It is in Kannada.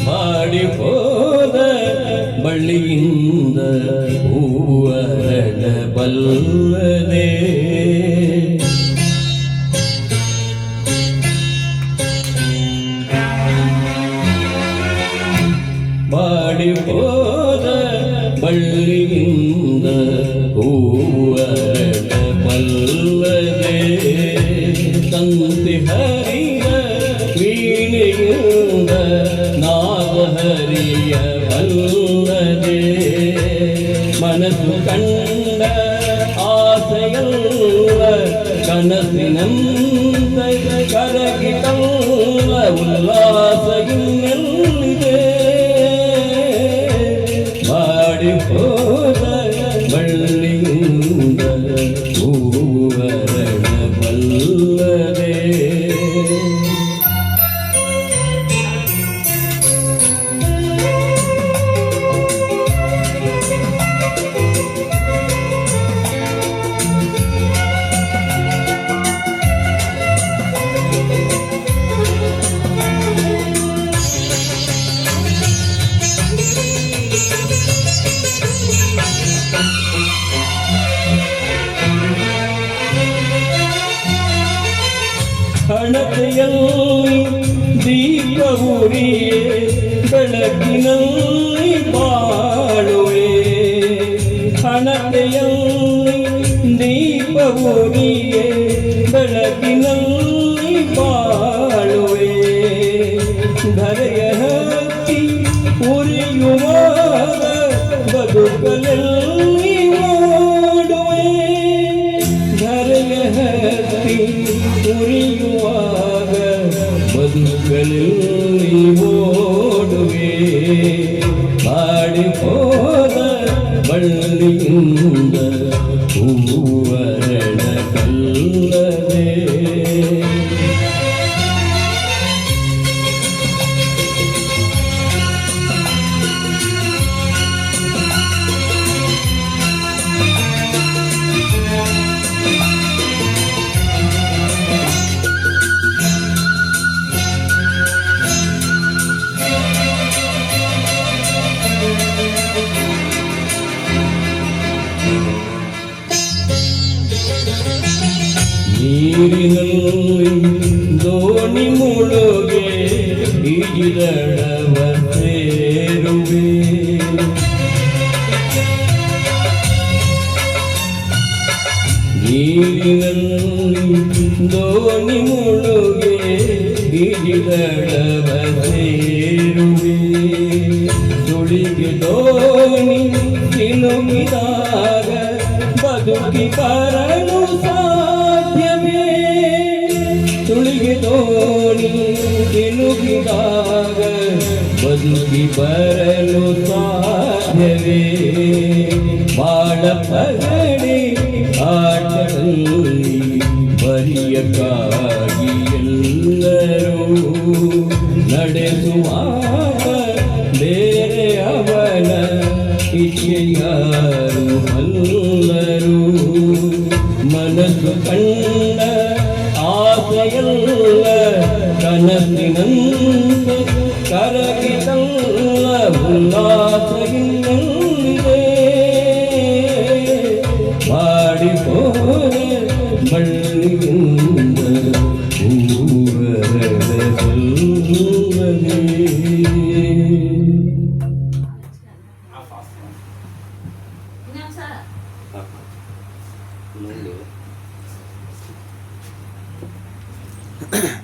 ಮಾಡಿ ಹೋದ ಬಳ್ಳಿಯಿಂದ ಹೂವರಳ ಬಲ್ಲದೆ ಮಾಡಿ ಹೋದ ಬಳ್ಳಿಯಿಂದ ಹೂವರಳ ಬಲ್ಲದೆ ತಂತಿ ಹರಿಯ ವೀಣೆಯಿಂದ ನಾಗಹರಿಯ ಬಲ್ಲದೆ ಮನಸ್ಸು ಕಂಡ ಆಸೆಯಲ್ಲ ಕನಸಿನಂತ ಕರಗಿತಲ್ಲ ಉಲ್ಲಾಸ ಇನ್ನೆಲ್ಲಿದೆ ಮಾಡಿ ಹೋದ ಬಳ್ಳಿಯಿಂದ ಹೂವರಳ ಬಲ್ಲದೆ ಹಣತೆಯಲ್ಲಿ ದೀಪ ಉರಿಯೇ ಬೆಳಕಿನಲ್ಲಿ ಬಾಳುವೆ ಹಣತೆಯಲ್ಲಿ ದೀಪ ಉರಿಯೇ ಬೆಳಕಿನಲ್ಲಿ ಬಾಳುವೆ ಧರೆಯ ಹತ್ತಿ ಉರಿಯುವ ಬದುಕಲಲ್ಲಿ ಓಡುವೆ ಧರೆಯ ಹತ್ತಿ ಉರಿಯುವಾಗ ಬದುಕಲ್ಲಿ ಓಡುವೆ ಮಾಡಿ ಹೋದ ಬಳ್ಳಿಯಿಂದ ಹೂವರಳ ಬಲ್ಲದೆ ನೀರಿನಲ್ಲಿ ದೋಣಿ ಮುಳುಗೆ ಈಜಿದಡವ ಸೇರುವೆ ನೀರಿನಲ್ಲಿ ದೋಣಿ ಮುಳುಗೆ ಈಜಿದಡವ ಸೇರುವೆ ಸುಳಿಗೆ ದೋಣಿ ಸಿಲುಕಿದಾಗ ಬದುಕಿ ಬರಲು ಸಾಧ್ಯವೇ ಸುಳಿಗೆ ದೋಣಿ ಸಿಲುಕಿದಾಗ ಬದುಕಿ ಬರಲು ಸಾಧ್ಯವೇ ಬಾಳ ಪಗಡೆ ಆಟದಲ್ಲಿ ಬರಿಯಕ್ಕಾಗಿ ಎಲ್ಲರೂ ನಡೆಸುವಾಗ ಬೇರೆ ಅವನ ಇಚ್ಛೆಯಾರು ಬಲ್ಲರು ಮನಸ್ಸು ಕಂಡ ಆಸೆಯಲ್ಲ ಕನಸಿನಂತ ಕರಗಿತಲ್ಲ ಉಲ್ಲಾಸ ಇನ್ನೆಲ್ಲಿದೆ ಮಾಡಿ ಹೋದ ಬಳ್ಳಿಯಿಂದ ಹೂವರಳ ಬಲ್ಲದೆ No.